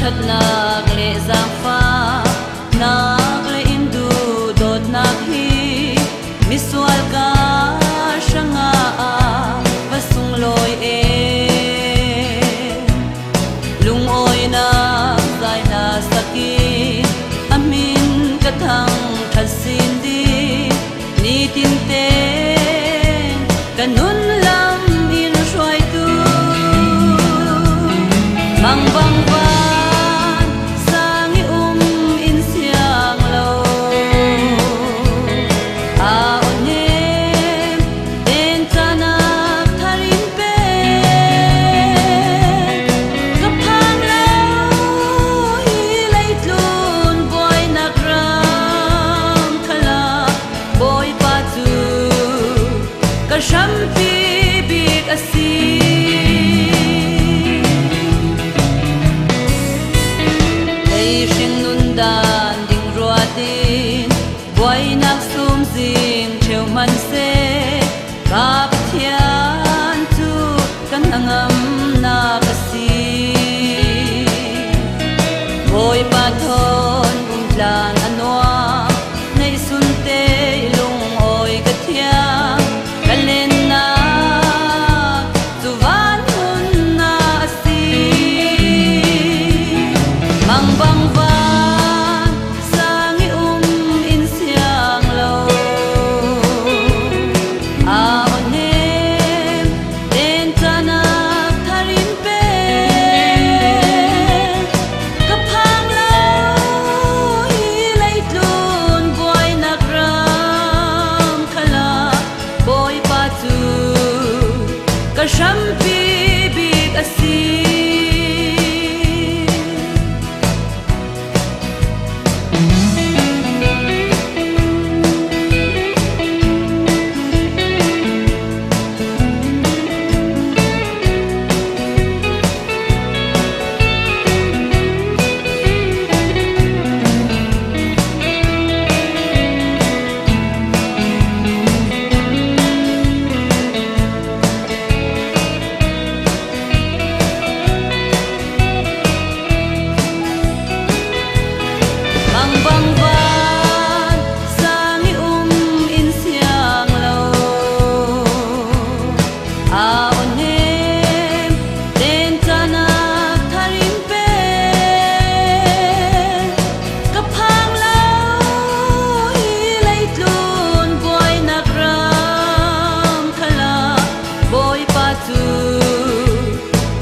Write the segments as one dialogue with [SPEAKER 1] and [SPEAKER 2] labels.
[SPEAKER 1] that nak le giang pha nak le indu dot nak hi miswal ka shanga vasung loi e lung oi na zai na saki amin ka thang thasin di ni tin te kanun lam in shoi tu bang bang van sangi in siang lo a onem ten tanak tharin pe kapang lo hi lai tlun boy nak ram khala boy pa tu ka shampi big asi dan ding ruatin boy nak sum zing cheu man se kap thian tu kan angam na kasi boy pa thon bum plan anwa nei sun te lung oi ka thiam kalen na tuwan hun na asi mang bang kashampi big asi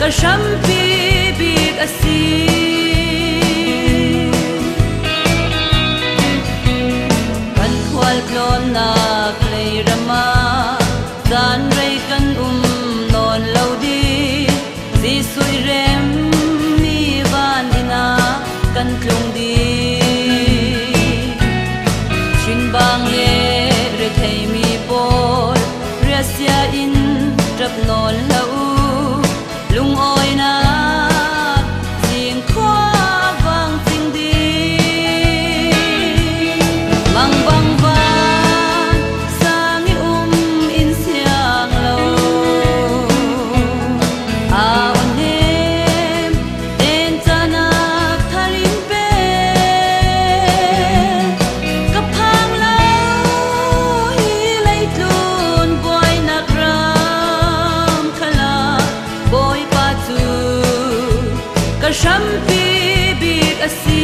[SPEAKER 1] kashampi big asi kan khwal klon nak lei rama dan rei kan non lo di si sui rem mi van dina kan tlung di shin bang le re thei mi bol rasia in trap non lo lung oi na sing khoa vang sing di mang bang van sangi in siang lo a onem ten tanak tharin pe kapang lo hi lai tlun boy nak ram khala boy kashampi big asi